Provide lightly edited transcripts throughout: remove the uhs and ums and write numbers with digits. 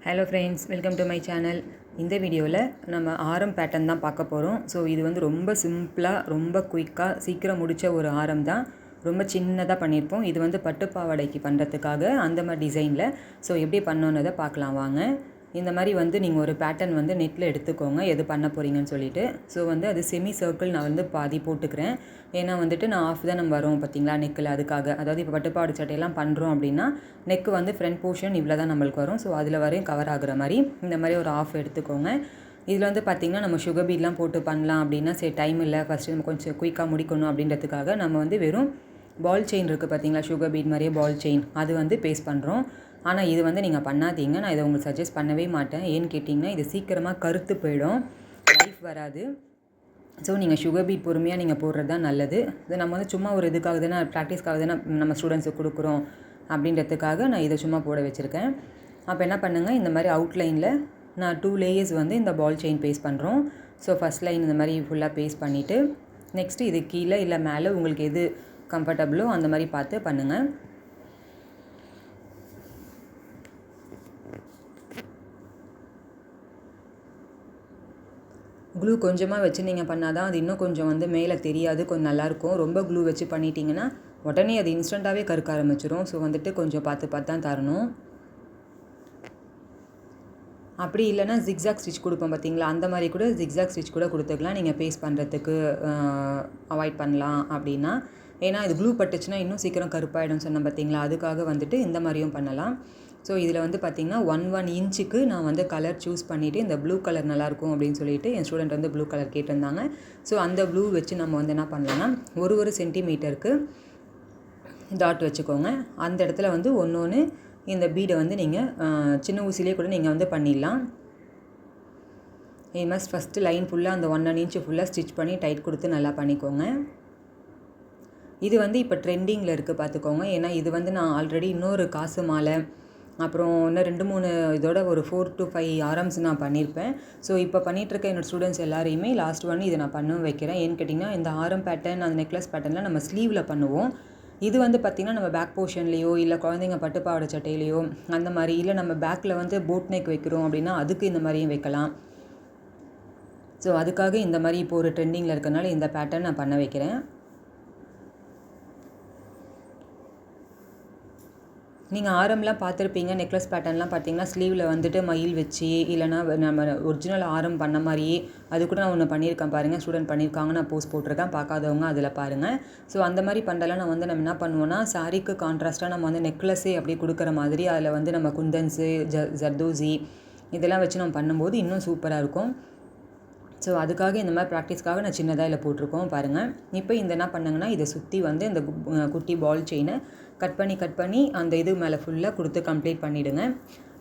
Hello friends, welcome to my channel. இந்த வீடியோவில் நம்ம ஆரம் பேட்டர்ன் தான் பார்க்க போகிறோம். ஸோ இது வந்து ரொம்ப சிம்பிளாக, ரொம்ப குயிக்காக, சீக்கிரம் முடித்த ஒரு ஆரம் தான். ரொம்ப சின்னதாக பண்ணியிருப்போம். இது வந்து பட்டுப்பாவாடைக்கு பண்ணுறதுக்காக அந்த மாதிரி டிசைனில். ஸோ எப்படி பண்ணோன்னதை பார்க்கலாம் வாங்க. இந்த மாதிரி வந்து நீங்கள் ஒரு பேட்டர்ன் வந்து நெட்டில் எடுத்துக்கோங்க, எது பண்ண போகிறீங்கன்னு சொல்லிட்டு. ஸோ வந்து அது செமி சர்க்கிள் நான் வந்து பாதி போட்டுக்கிறேன். ஏன்னா வந்துட்டு நான் ஆஃப் தான் நம்ம வரும் பார்த்தீங்களா நெக்கில், அதுக்காக. அதாவது இப்போ பட்டுப்பாவாடை சட்டையெல்லாம் பண்ணுறோம் அப்படின்னா நெக்கு வந்து ஃப்ரண்ட் போர்ஷன் இவ்வளோ தான் நம்மளுக்கு வரும். ஸோ அதில் வரையும் கவர் ஆகுற மாதிரி இந்த மாதிரி ஒரு ஆஃப் எடுத்துக்கோங்க. இதில் வந்து பார்த்திங்கன்னா நம்ம சுகர் பீட்லாம் போட்டு பண்ணலாம் அப்படின்னா சரி டைம் இல்லை, ஃபஸ்ட்டு நம்ம கொஞ்சம் குயிக்காக முடிக்கணும் அப்படின்றதுக்காக நம்ம வந்து வெறும் பால் செயின் இருக்குது பார்த்தீங்களா, சுகர் பீட் மாதிரியே பால் செயின், அது வந்து பேஸ்ட் பண்ணுறோம். ஆனால் இது வந்து நீங்கள் பண்ணாதீங்க, நான் இதை உங்களுக்கு சஜஸ்ட் பண்ணவே மாட்டேன். ஏன்னு கேட்டிங்கன்னா இது சீக்கிரமாக கருத்து போயிடும், லைஃப் வராது. ஸோ நீங்கள் சுகர் பீட் பொறுமையாக நீங்கள் போடுறது தான் நல்லது. இது நம்ம வந்து சும்மா ஒரு இதுக்காக தானே, ப்ராக்டிஸ்க்காக தானே நம்ம ஸ்டூடெண்ட்ஸுக்கு கொடுக்குறோம் அப்படின்றதுக்காக நான் இதை சும்மா போட வச்சுருக்கேன். அப்போ என்ன பண்ணுங்கள், இந்த மாதிரி அவுட்லைனில் நான் 2 லேயர்ஸ் வந்து இந்த பால் செயின் பேஸ்ட் பண்ணுறோம். ஸோ ஃபஸ்ட் லைன் இந்த மாதிரி ஃபுல்லாக பேஸ்ட் பண்ணிவிட்டு நெக்ஸ்ட்டு இது கீழே இல்லை மேலே உங்களுக்கு எது கம்ஃபர்டபுளோ அந்த மாதிரி பார்த்து பண்ணுங்கள். க்ளூ கொஞ்சமாக வச்சு நீங்கள் பண்ணால் தான் அது இன்னும் கொஞ்சம் வந்து மேலே தெரியாது, கொஞ்சம் நல்லாயிருக்கும். ரொம்ப க்ளூ வச்சு பண்ணிட்டீங்கன்னா உடனே அது இன்ஸ்டண்ட்டாகவே கருக்க ஆரம்பிச்சிடும். ஸோ வந்துட்டு கொஞ்சம் பார்த்து பார்த்து தான் தரணும். அப்படி இல்லைனா ஜிக்ஸாக் ஸ்டிச் கொடுப்போம் பார்த்தீங்களா, அந்த மாதிரி கூட ஜிக்ஸாக் ஸ்டிச் கூட கொடுத்துக்கலாம், நீங்கள் பேஸ்ட் பண்ணுறதுக்கு அவாய்ட் பண்ணலாம் அப்படின்னா. ஏன்னா இது க்ளூ பட்டுச்சுன்னா இன்னும் சீக்கிரம் கருப்பாயிடும் சொன்னேன் பார்த்தீங்களா, அதுக்காக வந்துட்டு இந்த மாதிரியும் பண்ணலாம். ஸோ இதில் வந்து பார்த்திங்கன்னா 1 இன்ச்சுக்கு நான் வந்து கலர் சூஸ் பண்ணிவிட்டு இந்த ப்ளூ கலர் நல்லாயிருக்கும் அப்படின்னு சொல்லிட்டு என் ஸ்டூடெண்ட் வந்து ப்ளூ கலர் கேட்டிருந்தாங்க. ஸோ அந்த ப்ளூ வச்சு நம்ம வந்து என்ன பண்ணலான்னா ஒரு சென்டிமீட்டருக்கு டாட் வச்சுக்கோங்க. அந்த இடத்துல வந்து ஒன்று இந்த பீடை வந்து நீங்கள் சின்ன ஊசிலே கூட நீங்கள் வந்து பண்ணிடலாம். இது மாதிரி ஃபஸ்ட்டு லைன் ஃபுல்லாக அந்த 1 இன்ச்சு ஃபுல்லாக ஸ்டிச் பண்ணி டைட் கொடுத்து நல்லா பண்ணிக்கோங்க. இது வந்து இப்போ ட்ரெண்டிங்கில் இருக்குது பார்த்துக்கோங்க. ஏன்னா இது வந்து நான் ஆல்ரெடி இன்னொரு காசு மாலை, அப்புறம் இன்னும் 2-3 இதோட ஒரு 4 to 5 ஆரம்ஸ் நான் பண்ணியிருப்பேன். ஸோ இப்போ பண்ணிகிட்ருக்க என்னோடய ஸ்டூடெண்ட்ஸ் எல்லாரையுமே லாஸ்ட் ஒன் இதை நான் பண்ண வைக்கிறேன். ஏன்னு கேட்டிங்கன்னா இந்த ஆரம் பேட்டர்ன், அந்த நெக்லஸ் பேட்டர்னில் நம்ம ஸ்லீவில் பண்ணுவோம். இது வந்து பார்த்திங்கன்னா நம்ம பேக் போர்ஷன்லேயோ இல்லை குழந்தைங்க பட்டுப்பாவாடை சட்டையிலையோ அந்த மாதிரி, இல்லை நம்ம பேக்கில் வந்து போட் நெக் வைக்கிறோம் அப்படின்னா அதுக்கு இந்த மாதிரியும் வைக்கலாம். ஸோ அதுக்காக இந்த மாதிரி இப்போ ஒரு ட்ரெண்டிங்கில் இருக்கிறனால இந்த பேட்டர்ன் நான் பண்ண வைக்கிறேன். நீங்கள் ஆரம்லாம் பார்த்துருப்பீங்க, நெக்லஸ் பேட்டர்ன்லாம் பார்த்தீங்கன்னா ஸ்லீவில் வந்துட்டு மயில் வச்சு, இல்லைனா நம்ம ஒரிஜினல் ஆரம் பண்ண மாதிரியே அது கூட நான் ஒன்று பண்ணியிருக்கேன் பாருங்கள், ஸ்டூடெண்ட் பண்ணியிருக்காங்க, நான் போஸ்ட் போட்டிருக்கேன், பார்க்காதவங்க அதில் பாருங்கள். ஸோ அந்த மாதிரி பண்ணலாம். நான் வந்து நம்ம என்ன பண்ணுவோன்னா சாரீக்கு கான்ட்ராஸ்ட்டாக நம்ம வந்து நெக்லஸே அப்படியே கொடுக்குற மாதிரி அதில் வந்து நம்ம குந்தன்ஸு ஜர்தோசி இதெல்லாம் வச்சு நம்ம பண்ணும்போது இன்னும் சூப்பராக இருக்கும். ஸோ அதுக்காக இந்த மாதிரி ப்ராக்டிஸ்க்காக நான் சின்னதாக இதில் போட்டிருக்கோம் பாருங்கள். இப்போ இந்த என்ன பண்ணுங்கன்னா இதை சுற்றி வந்து இந்த குட்டி பால் செயினை கட் பண்ணி அந்த இது மேலே ஃபுல்லாக கொடுத்து கம்ப்ளீட் பண்ணிவிடுங்க.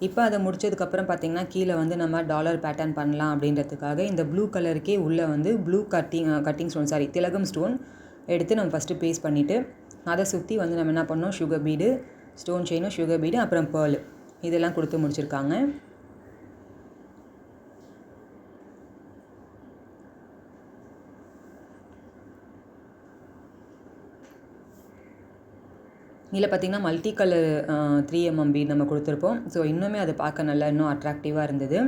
இப்போ அதை முடிச்சதுக்கப்புறம் பார்த்திங்கன்னா கீழே வந்து நம்ம டாலர் பேட்டர்ன் பண்ணலாம் அப்படின்றதுக்காக இந்த ப்ளூ கலருக்கே உள்ளே வந்து ப்ளூ கட்டிங் ஸ்டோன், திலகம் ஸ்டோன் எடுத்து நம்ம ஃபஸ்ட்டு பேஸ்ட் பண்ணிவிட்டு அதை சுற்றி வந்து நம்ம என்ன பண்ணோம், சுகர் பீடு, ஸ்டோன் செயினும் சுகர் பீடு, அப்புறம் பேர்ல் இதெல்லாம் கொடுத்து முடிச்சிருக்காங்க. இதில் பார்த்திங்கன்னா மல்டி கலர் 3mm பீட் நம்ம கொடுத்துருப்போம். ஸோ இன்னுமே அது பார்க்க நல்லா இன்னும் அட்ராக்டிவாக இருந்தது.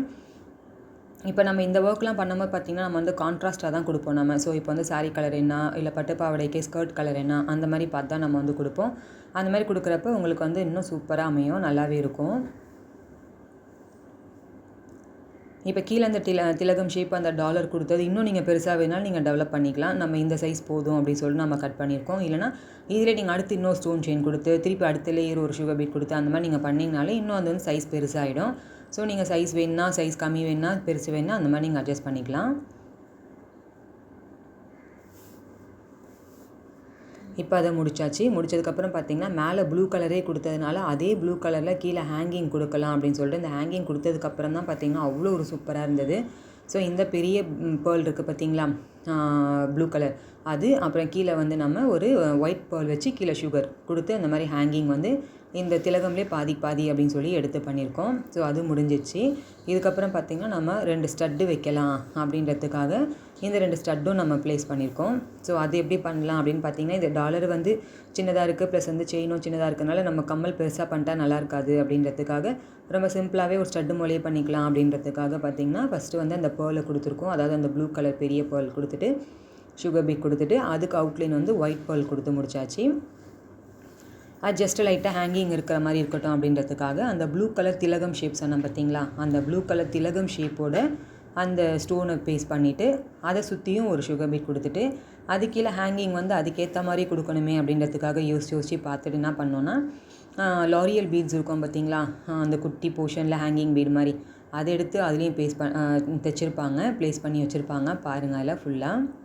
இப்போ நம்ம இந்த ஒர்க்லாம் பண்ணும்போது பார்த்திங்கன்னா நம்ம வந்து கான்ட்ராஸ்ட்டாக தான் கொடுப்போம் நம்ம. ஸோ இப்போ வந்து சாரீ கலர் என்ன, இல்லை பட்டுப்பாவாடைக்கே ஸ்கர்ட் கலர் என்ன, அந்த மாதிரி பார்த்து தான் நம்ம வந்து கொடுப்போம். அந்த மாதிரி கொடுக்குறப்ப உங்களுக்கு வந்து இன்னும் சூப்பராக அமையும், நல்லாவே இருக்கும். இப்போ கீழே அந்த திலகம் ஷேப் அந்த டாலர் கொடுத்தது இன்னும் நீங்கள் பெருசாக வேணாலும் நீங்கள் டெவலப் பண்ணிக்கலாம். நம்ம இந்த சைஸ் போதும் அப்படின்னு சொல்லி நம்ம கட் பண்ணியிருக்கோம். இல்லைனா இதில் நீங்கள் அடுத்து இன்னொரு ஸ்டோன் செயின் கொடுத்து திருப்பி அடுத்த லேயர் ஒரு சுகர் பீட் கொடுத்து அந்த மாதிரி நீங்கள் பண்ணிங்கனாலே இன்னும் அது வந்து சைஸ் பெருசாகிடும். ஸோ நீங்கள் சைஸ் வேணுன்னா, சைஸ் கம்மி வேணுன்னா, பெருசு வேணுன்னா அந்த மாதிரி நீங்கள் அட்ஜஸ்ட் பண்ணிக்கலாம். இப்போ அதை முடிச்சதுக்கப்புறம் பார்த்திங்கன்னா மேலே ப்ளூ கலரே கொடுத்ததுனால அதே ப்ளூ கலரில் கீழே ஹேங்கிங் கொடுக்கலாம் அப்படின்னு சொல்லிட்டு இந்த ஹேங்கிங் கொடுத்ததுக்கப்புறம் தான் பார்த்திங்கன்னா அவ்வளோ ஒரு சூப்பராக இருந்தது. ஸோ இந்த பெரிய பேர்ல் இருக்குது பார்த்திங்களா, ப்ளூ கலர் அது, அப்புறம் கீழே வந்து நம்ம ஒரு ஒயிட் பேர்ல் வச்சு கீழே சுகர் கொடுத்து அந்த மாதிரி ஹேங்கிங் வந்து இந்த திலகம்லேயே பாதி பாதி அப்படின்னு சொல்லி எடுத்து பண்ணியிருக்கோம். ஸோ அது முடிஞ்சிச்சு. இதுக்கப்புறம் பார்த்திங்கன்னா நம்ம 2 ஸ்டட்டு வைக்கலாம் அப்படின்றதுக்காக இந்த 2 ஸ்டட்டும் நம்ம ப்ளேஸ் பண்ணியிருக்கோம். ஸோ அது எப்படி பண்ணலாம் அப்படின்னு பார்த்திங்கன்னா, இந்த டாலர் வந்து சின்னதாக இருக்குது, ப்ளஸ் வந்து செயினும் சின்னதாக இருக்கிறதுனால நம்ம கம்மல் பெருசாக பண்ணிட்டா நல்லா இருக்காது அப்படின்றதுக்காக ரொம்ப சிம்பிளாகவே ஒரு ஸ்டட்டு மூலையே பண்ணிக்கலாம் அப்படின்றதுக்காக பார்த்திங்கன்னா, ஃபஸ்ட்டு வந்து அந்த பேர்லை கொடுத்துருக்கோம். அதாவது அந்த ப்ளூ கலர் பெரிய பேர்ல் கொடுத்துட்டு சுகர் பீட் கொடுத்துட்டு அதுக்கு அவுட்லைன் வந்து ஒயிட் பேர்ல் கொடுத்து முடிச்சாச்சு. அது ஜஸ்ட்டு லைட்டாக ஹேங்கிங் இருக்கிற மாதிரி இருக்கட்டும் அப்படின்றதுக்காக அந்த ப்ளூ கலர் திலகம் ஷேப் சொன்னேன் பார்த்திங்களா, அந்த ப்ளூ கலர் திலகம் ஷேப்போட அந்த ஸ்டோனை பேஸ்ட் பண்ணிவிட்டு அதை சுற்றியும் ஒரு சுகர் பீட் கொடுத்துட்டு அது கீழே ஹேங்கிங் வந்து அதுக்கேற்ற மாதிரி கொடுக்கணுமே அப்படின்றதுக்காக யோசிச்சு பார்த்துட்டு என்ன பண்ணோன்னா, லாரியல் பீட்ஸ் இருக்கும் பார்த்திங்களா, அந்த குட்டி போர்ஷனில் ஹேங்கிங் பீட் மாதிரி அதை எடுத்து அதுலேயும் தைச்சிருப்பாங்க, ப்ளேஸ் பண்ணி வச்சுருப்பாங்க பாருங்கள். அதில் ஃபுல்லாக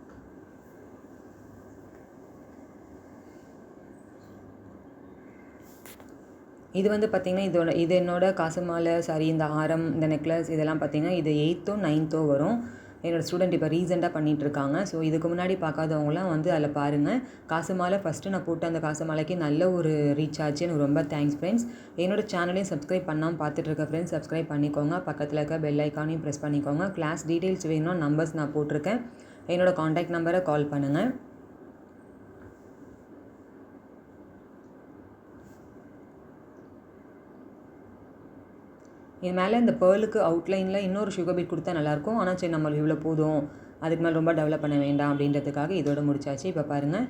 இது வந்து பார்த்திங்கன்னா இது என்னோட காசு மாலை, சாரி இந்த ஆரம், இந்த நெக்லஸ் இதெல்லாம் பார்த்திங்கன்னா இது 8th 9th வரும். என்னோடய ஸ்டூடெண்ட் இப்போ ரீசெண்டாக பண்ணிகிட்ருக்காங்க. ஸோ இதுக்கு முன்னாடி பார்க்காதவங்களாம் வந்து அதில் பாருங்கள். காசு மாலை ஃபஸ்ட்டு நான் போட்ட அந்த காசு மாலைக்கு நல்ல ஒரு ரீச் ஆச்சு. எனக்கு ரொம்ப தேங்க்ஸ் ஃப்ரெண்ட்ஸ். என்னோடய சேனலையும் சப்ஸ்கிரைப் பண்ணாமல் பார்த்துட்ருக்க ஃப்ரெண்ட்ஸ் சப்ஸ்கிரைப் பண்ணிக்கோங்க. பக்கத்தில் இருக்க பெல் ஐக்கானையும் ப்ரெஸ் பண்ணிக்கோங்க. கிளாஸ் டீட்டெயில்ஸ் வேணும்னா நம்பர்ஸ் நான் போட்டிருக்கேன், என்னோடய காண்டாக்ட் நம்பரை கால் பண்ணுங்கள். இது மேலே இந்த பேர்லுக்கு அவுட்லைனில் இன்னொரு சுகர் பீட் கொடுத்தா நல்லாயிருக்கும். ஆனால் சரி நம்மளுக்கு இவ்வளோ போதும், அதுக்கு மேலே ரொம்ப டெவலப் பண்ண வேண்டாம் அப்படின்றதுக்காக இதோட முடிச்சாச்சு. இப்போ பாருங்கள்,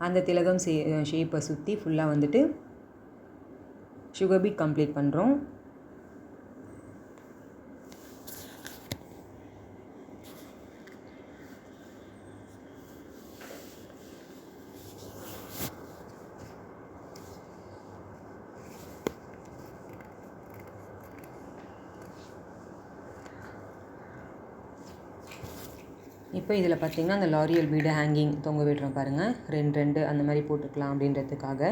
அந்த திலகம் ஷேப்பை சுற்றி ஃபுல்லாக வந்துட்டு சுகர் பீட் கம்ப்ளீட் பண்ணுறோம். இப்போ இதில் பார்த்திங்கன்னா அந்த லாரியல் பீடு ஹேங்கிங் தொங்க விடுறோம் பாருங்கள், 2 அந்த மாதிரி போட்டுக்கலாம் அப்படின்றதுக்காக.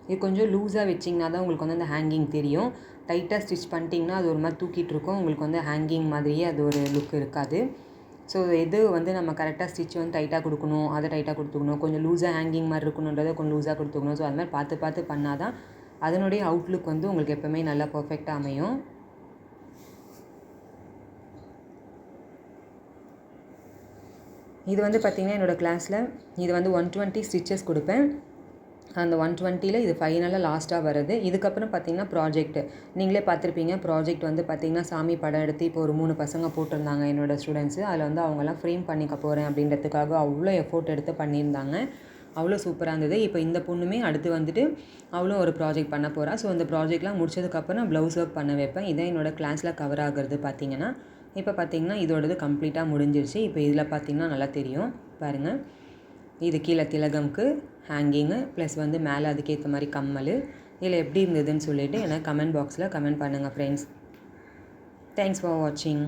இது கொஞ்சம் லூஸாக வச்சிங்கன்னா தான் உங்களுக்கு வந்து அந்த ஹேங்கிங் தெரியும். டைட்டாக ஸ்டிச் பண்ணிட்டிங்கன்னா அது ஒரு மாதிரி தூக்கிட்டு இருக்கும், உங்களுக்கு வந்து ஹேங்கிங் மாதிரியே அது ஒரு லுக் இருக்காது. ஸோ எது வந்து நம்ம கரெக்டாக ஸ்டிச் வந்து டைட்டாக கொடுக்கணும், அதை டைட்டாக கொடுத்துக்கணும், கொஞ்சம் லூஸாக ஹேங்கிங் மாதிரி இருக்கணுன்றதை கொஞ்சம் லூஸாக கொடுத்துக்கணும். ஸோ அது மாதிரி பார்த்து பண்ணால் தான் அதனுடைய அவுட்லுக் வந்து உங்களுக்கு எப்போவுமே நல்லா பர்ஃபெக்டாக அமையும். இது வந்து பார்த்திங்கன்னா என்னோடய கிளாஸில் இது வந்து 120 ஸ்டிச்சஸ் கொடுப்பேன். அந்த 120ல் இது ஃபைனலாக லாஸ்ட்டாக வருது. இதுக்கப்புறம் பார்த்திங்கன்னா ப்ராஜெக்ட் நீங்களே பார்த்துருப்பீங்க. ப்ராஜெக்ட் வந்து பார்த்திங்கன்னா சாமி படம் எடுத்து இப்போ ஒரு 3 பசங்க போட்டிருந்தாங்க என்னோடய ஸ்டூடெண்ட்ஸு. அதில் வந்து அவங்கெல்லாம் ஃப்ரேம் பண்ணிக்க போகிறேன் அப்படின்றதுக்காக அவ்வளோ எஃபோர்ட் எடுத்து பண்ணியிருந்தாங்க. அவ்வளோ சூப்பராக இருந்தது. இப்போ இந்த பொண்ணுமே அடுத்து வந்துட்டு அவ்வளோ ஒரு ப்ராஜெக்ட் பண்ண போகிறா. ஸோ அந்த ப்ராஜெக்ட்லாம் முடிச்சதுக்கப்புறம் நான் ப்ளவுஸ் ஒர்க் பண்ண வைப்பேன். இதான் என்னோடய கிளாஸில் கவர் ஆகிறது பார்த்திங்கன்னா. இப்போ பார்த்திங்கன்னா இதோடது கம்ப்ளீட்டாக முடிஞ்சிருச்சு. இப்போ இதில் பார்த்திங்கன்னா நல்லா தெரியும் பாருங்கள். இது கீழே திலகம்க்கு ஹேங்கிங்கு ப்ளஸ் வந்து மேலே அதுக்கேற்ற மாதிரி கம்மல். இதில் எப்படி இருந்ததுன்னு சொல்லிவிட்டு எனக்கு கமெண்ட் பாக்ஸில் கமெண்ட் பண்ணுங்கள் ஃப்ரெண்ட்ஸ். தேங்க்ஸ் ஃபார் வாட்சிங்.